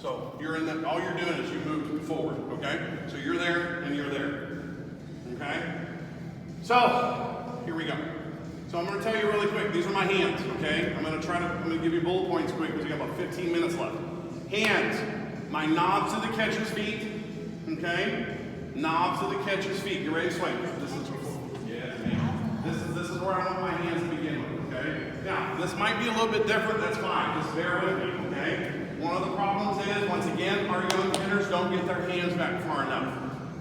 So you're in that, all you're doing is you move forward, okay? So you're there and you're there, okay? So, here we go. So I'm gonna tell you really quick, these are my hands, okay? I'm gonna give you bullet points quick because we got about 15 minutes left. Hands, my knobs to the catcher's feet, okay? Knobs to the catcher's feet. You ready to swing? This is where I want my hands to begin with, okay? Now, this might be a little bit different, that's fine. Just bear with me, okay? One of the problems is, once again, our young hitters don't get their hands back far enough.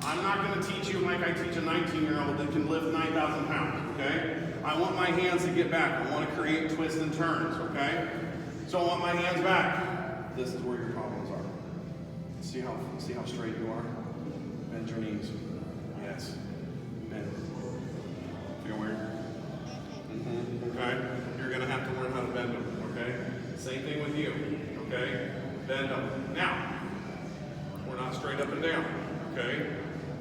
I'm not going to teach you like I teach a 19-year-old that can lift 9,000 pounds, okay? I want my hands to get back. I want to create twists and turns, okay? So I want my hands back. This is where your problems are. See how straight you are? Bend your knees. Yes. Bend. Feel weird? Okay? You're going to have to learn how to bend them, okay? Same thing with you, okay? Bend them. Now, we're not straight up and down, okay?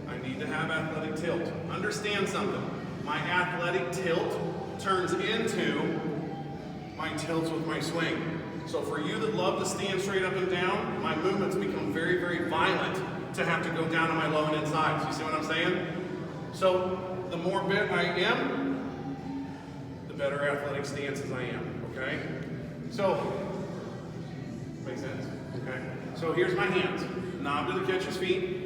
I need to have athletic tilt. Understand something. My athletic tilt turns into my tilts with my swing. So for you that love to stand straight up and down, my movements become very, very violent to have to go down to my low and insides. You see what I'm saying? So the more bent I am, the better athletic stances I am, okay? So, makes sense? Okay? So here's my hands. Knob to the catcher's feet.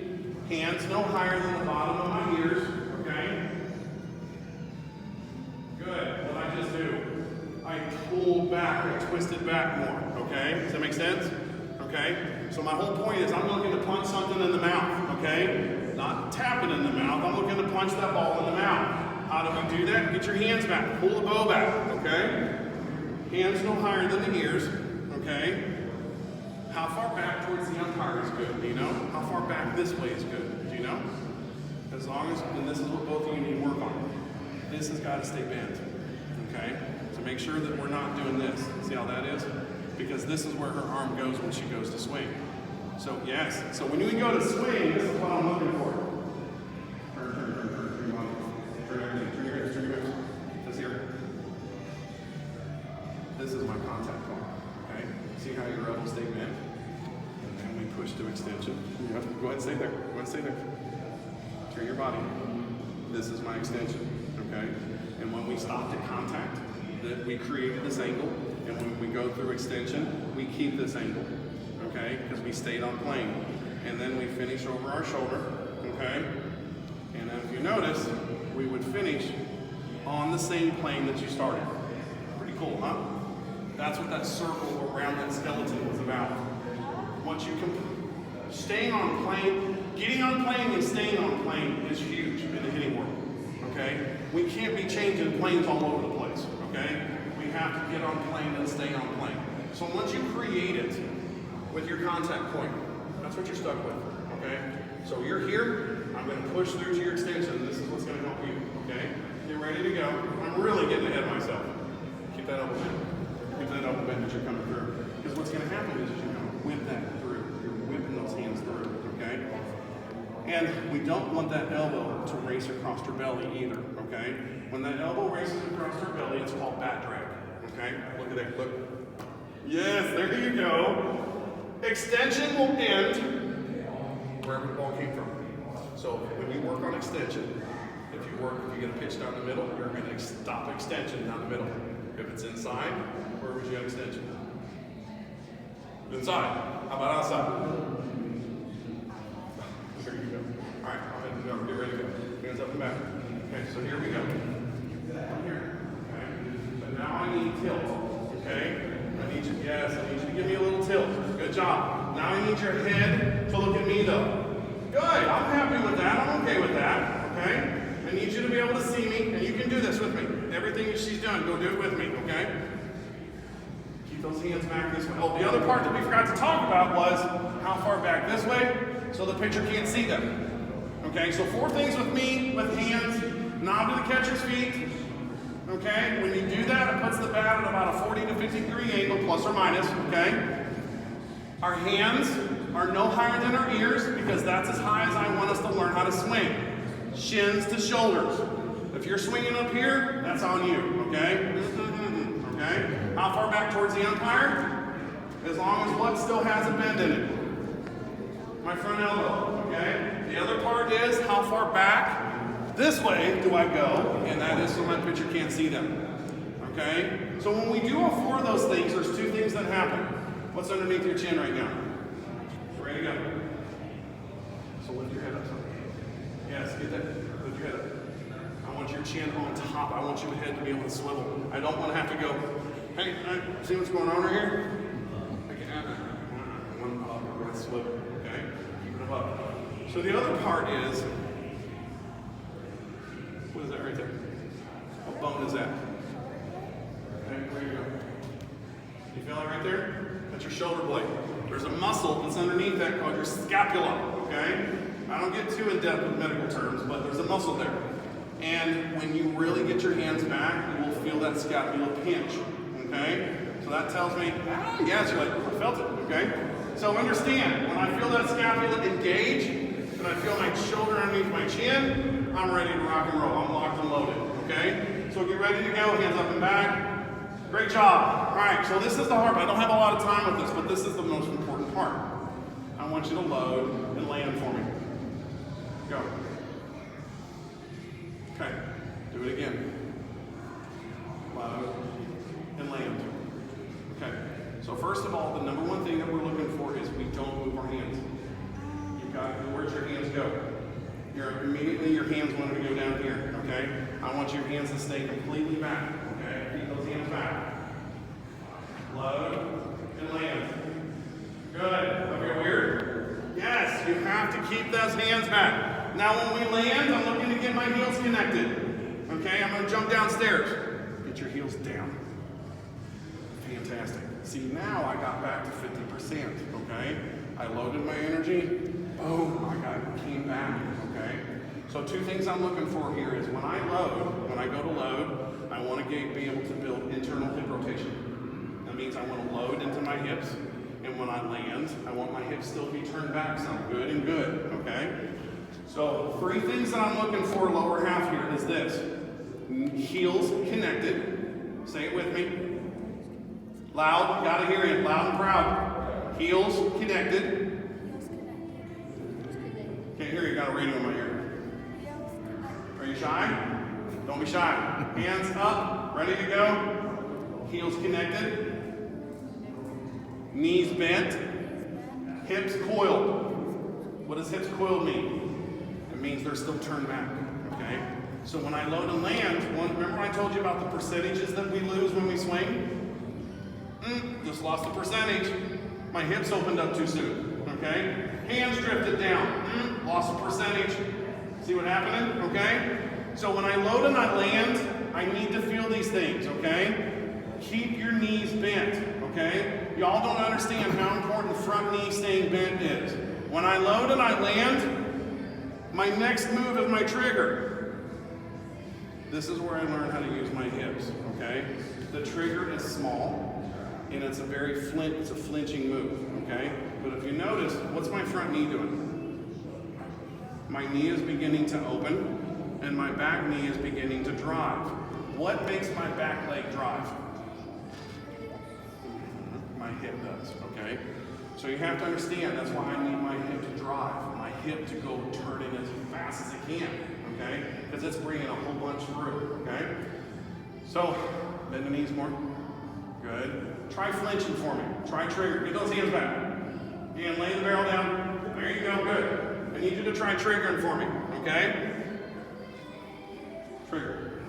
Hands no higher than the bottom of my ears, okay? Good. What I just do, I pulled back, I twisted back more, okay? Does that make sense? Okay? So my whole point is I'm looking to punch something in the mouth, okay? Not tap it in the mouth, I'm looking to punch that ball in the mouth. How do we do that? Get your hands back, pull the bow back, okay? Hands no higher than the ears, okay? How far back towards the umpire is good, do you know? How far back this way is good, do you know? As long as, and this is what both of you need to work on. This has got to stay bent, okay? So make sure that we're not doing this. See how that is? Because this is where her arm goes when she goes to swing. So yes, so when we go to swing, this is what I'm looking for. Turn your body. Turn everything, turn your hips, turn your hips. This here. This is my contact point, okay? See how your elbows stay bent? And then we push to extension. Yep. Go ahead and stay there. Go ahead and stay there. Turn your body. This is my extension, okay? And when we stopped at contact, we created this angle. And when we go through extension, we keep this angle, okay? Because we stayed on plane. And then we finish over our shoulder, okay? And then if you notice, we would finish on the same plane that you started. Pretty cool, huh? That's what that circle around that skeleton was about. Once you can, staying on plane, getting on plane and staying on plane is huge in the hitting world, okay? We can't be changing planes all over the place, okay? We have to get on plane and stay on plane. So once you create it with your contact point, that's what you're stuck with, okay? So you're here, I'm gonna push through to your extension, this is what's gonna help you, okay? Get ready to go. I'm really getting ahead of myself. Keep that elbow bent. Keep that elbow bent as you're coming through. Because what's gonna happen is you're gonna whip that through. You're whipping those hands through, okay? And we don't want that elbow to race across your belly either, okay? When that elbow races across your belly, it's called bat drag, okay? Look at that, look. Yes, there you go. Extension will end wherever the ball came from. So when you work on extension, if you get a pitch down the middle, you're gonna stop extension down the middle. If it's inside, where would you get extension? Inside. How about outside? There you go. All right, I'll head and get ready to go. Hands up and back. Okay, so here we go. Down here. Okay. But now I need tilt. Okay? I need you to give me a little tilt. Good job. Now I need your head to look at me though. Good. I'm happy with that. I'm okay with that. Okay? I need you to be able to see me, and you can do this with me. Everything that she's done, go do it with me, okay? Keep those hands back this way. Oh, the other part that we forgot to talk about was how far back this way, so the pitcher can't see them. Okay, so 4 things with me, with hands, knob to the catcher's feet. Okay, when you do that, it puts the bat at about a 40 to 50 degree angle, plus or minus, okay? Our hands are no higher than our ears, because that's as high as I want us to learn how to swing. Shins to shoulders. If you're swinging up here, that's on you, okay? Okay? How far back towards the umpire? As long as what still has a bend in it. my front elbow, okay? The other part is how far back this way do I go, and that is so my pitcher can't see them, okay? So when we do all four of those things, there's two things that happen. What's underneath your chin right now? Ready to go. So lift your head up. Yes, get that. Lift your head up. I want your chin on top. I want your head to be able to swivel. I don't want to have to go, hey, see what's going on right here? I want to swivel, okay? Keep it up. So the other part is, what is that right there? What bone is that? Okay, where you go? You feel it right there? That's your shoulder blade. There's a muscle that's underneath that called your scapula, okay? I don't get too in-depth with medical terms, but there's a muscle there. And when you really get your hands back, you will feel that scapula pinch, okay? So that tells me, yes, you're like, I felt it, okay? So understand, when I feel that scapula engage, and I feel my shoulder underneath my chin, I'm ready to rock and roll. I'm locked and loaded, okay? So get ready to go, hands up and back. Great job. All right, so this is the hard part. I don't have a lot of time with this, but this is the most important part. I want you to load and land for me. Go. Okay, do it again. Load and land. Okay, so first of all, the number one thing that we're looking for is we don't move our hands. You've got to, where'd your hands go? Immediately your hands want to go down here, okay? I want your hands to stay completely back, okay? Keep those hands back. Load and land. Good. Okay, weird? Yes, you have to keep those hands back. Now when we land, I'm looking to get my heels connected. Okay, I'm going to jump downstairs. Get your heels down. Fantastic. See, now I got back to 50%, okay? I loaded my energy. Boom, I came back, okay? So two things I'm looking for here is when I go to load, I want to be able to build internal hip rotation. That means I want to load into my hips, and when I land, I want my hips still to be turned back some. Good and good, okay? So three things that I'm looking for lower half here is this. Heels connected. Say it with me. Loud, gotta hear it, loud and proud. Heels connected. Can't hear you, got a radio in my ear. Are you shy? Don't be shy. Hands up, ready to go. Heels connected. Knees bent. Hips coiled. What does hips coiled mean? It means they're still turned back, okay? So when I load and land, remember I told you about the percentages that we lose when we swing? Just lost the percentage. My hips opened up too soon, okay? Hands drifted down. Lost a percentage. See what happened? Okay? So when I load and I land, I need to feel these things, okay? Keep your knees bent, okay? Y'all don't understand how important front knee staying bent is. When I load and I land, my next move is my trigger. This is where I learn how to use my hips, okay? The trigger is small, and it's a flinching move, okay? But if you notice, what's my front knee doing? My knee is beginning to open, and my back knee is beginning to drive. What makes my back leg drive? My hip does, okay? So you have to understand, that's why I need my hip to drive, my hip to go turning as fast as it can, okay? Because it's bringing a whole bunch through, okay? So, bend the knees more. Good. Try flinching for me. Try trigger. Get those hands back. And lay the barrel down. There you go. Good. I need you to try triggering for me. Okay? Trigger.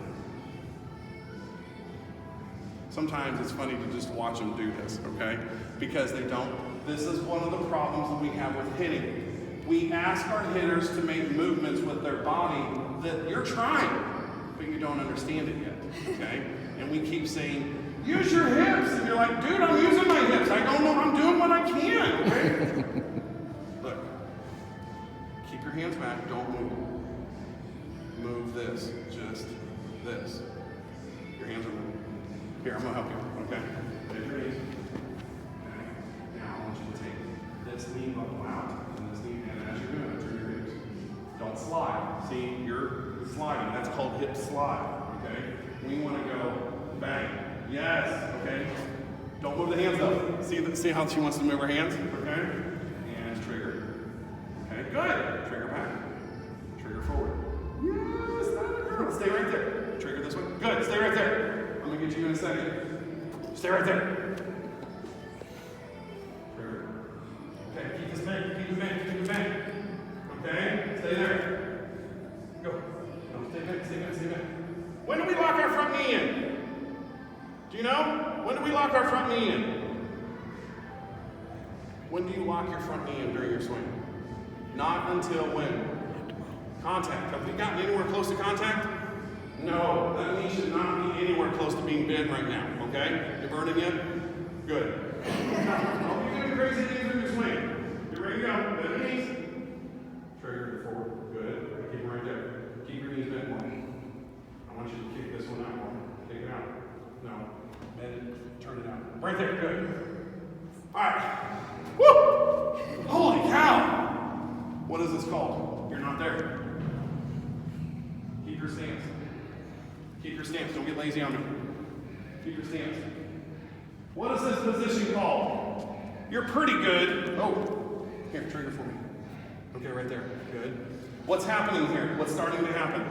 Sometimes it's funny to just watch them do this, okay? Because they don't. This is one of the problems that we have with hitting. We ask our hitters to make movements with their body that you're trying, but you don't understand it yet, okay? And we keep saying, use your hips. And you're like, dude, I'm using my hips. I don't know. I'm doing what I can, okay? Look, keep your hands back. Don't move. Move this. Just this. Your hands are moving. Here, I'm going to help you, okay? Bend your knees. Okay? Now I want you to take this knee bubble out and this knee, and as you're doing it, turn your hips. Don't slide. See, you're sliding. That's called hip slide, okay? We want to go bang. Yes, okay. Don't move the hands up. See how she wants to move her hands? Okay? And trigger. Good. Stay right there. I'm going to get you in a second. Stay right there. Okay, keep this bent, keep it bent, keep it bent. Okay, stay there. Go. No, stay bent, stay bent, stay bent. When do we lock our front knee in? Do you know? When do we lock our front knee in? When do you lock your front knee in during your swing? Not until when? Contact. Have we gotten anywhere close to contact? No, that knee should not be anywhere close to being bent right now, okay? You burning yet? Good. Don't be doing crazy things with your swing. You're ready to go. Bend your knees. Trigger forward. Good. Keep them right there. Keep your knees bent more. I want you to kick this one out more. Kick it out. No. Bend it. Turn it out. Right there. Good. All right. Woo! Holy cow! What is this called? You're not there. Keep your stance. Keep your stance. Don't get lazy on me. Keep your stance. What is this position called? You're pretty good. Oh, here, trigger for me. Okay, right there. Good. What's happening here? What's starting to happen?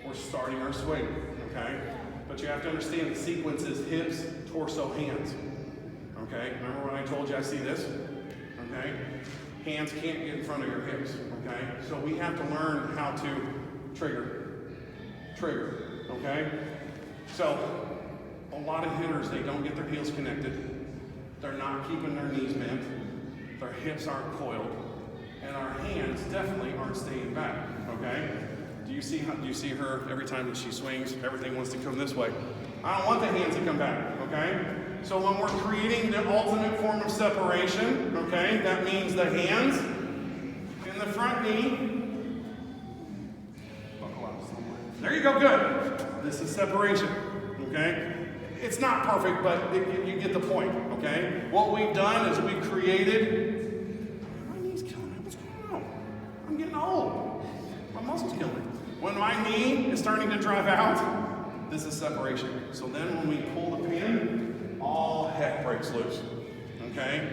We're starting our swing, okay? But you have to understand the sequence is hips, torso, hands. Okay? Remember when I told you I see this? Okay? Hands can't get in front of your hips. Okay? So we have to learn how to trigger. Trigger. Okay? So a lot of hitters, they don't get their heels connected. They're not keeping their knees bent. Their hips aren't coiled. And our hands definitely aren't staying back. Okay? Do you see her every time that she swings, everything wants to come this way? I don't want the hands to come back. Okay? So when we're creating the ultimate form of separation, okay, that means the hands and the front knee. Buckle out somewhere. There you go, good. This is separation, okay? It's not perfect, but you get the point, okay? What we've done is we've created, my knee's killing me, what's going on? I'm getting old. My muscle's killing me. When my knee is starting to drive out, this is separation. So then when we pull the pin, all heck breaks loose, okay?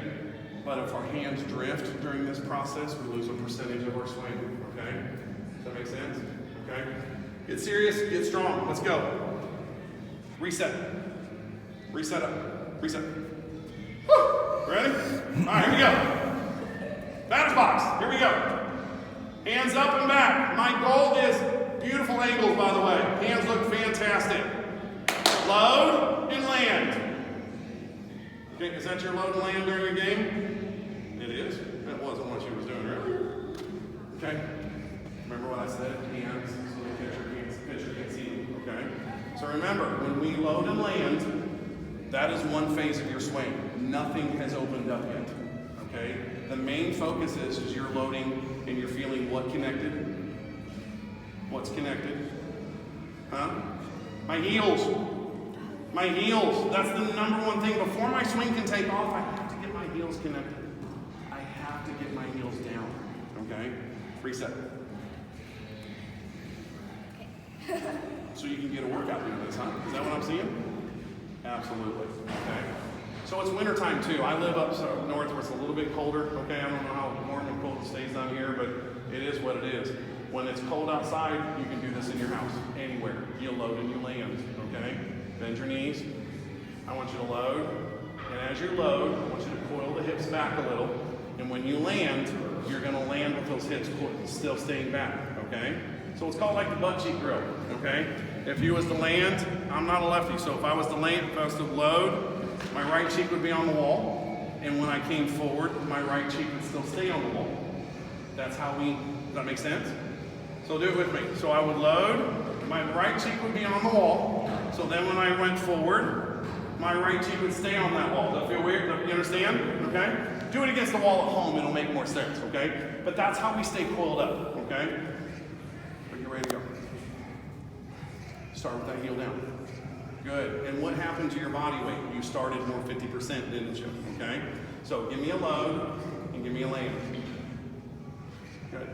But if our hands drift during this process, we lose a percentage of our swing, okay? Does that make sense? Okay? Get serious, get strong, let's go. Reset. Reset up, reset. Woo! Ready? All right, here we go. Batter's box, here we go. Hands up and back. My goal is beautiful angles, by the way. Hands look fantastic. Load and land. Okay, is that your load and land during your game? It is. That wasn't what she was doing earlier. Okay. Remember what I said? Hands, so the pitcher can see you. Okay. So remember, when we load and land, that is one phase of your swing. Nothing has opened up yet. Okay. The main focus is you're loading and you're feeling what connected. What's connected? Huh? My heels. My heels, that's the number one thing. Before my swing can take off, I have to get my heels connected. I have to get my heels down, okay? Reset. So you can get a workout doing this, huh? Is that what I'm seeing? Absolutely, okay? So it's wintertime too. I live up north where it's a little bit colder, okay? I don't know how warm and cold it stays down here, but it is what it is. When it's cold outside, you can do this in your house, anywhere. You load and you land, okay? Bend your knees. I want you to load. And as you load, I want you to coil the hips back a little. And when you land, you're going to land with those hips still staying back, okay? So it's called like the butt cheek drill, okay? If you was to land, I'm not a lefty, so if I was to land, if I was to load, my right cheek would be on the wall. And when I came forward, my right cheek would still stay on the wall. That's how does that make sense? So do it with me. So I would load. My right cheek would be on the wall, so then when I went forward, my right cheek would stay on that wall. Does that feel weird? You understand? Okay? Do it against the wall at home, it'll make more sense, okay? But that's how we stay coiled up, okay? Are you ready to go? Start with that heel down. Good. And what happened to your body weight? You started more 50%, didn't you? Okay? So give me a load and give me a land. Good.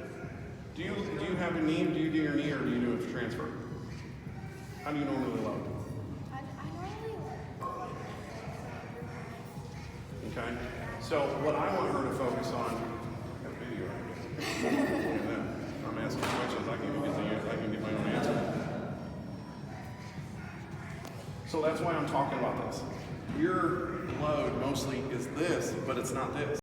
Do you have a knee? Do you do your knee or do you do a transfer? How do you normally load? I normally load. Okay. So what I want her to focus on, got a video right here. I'm asking questions. I can even get my own answer. So that's why I'm talking about this. Your load mostly is this, but it's not this.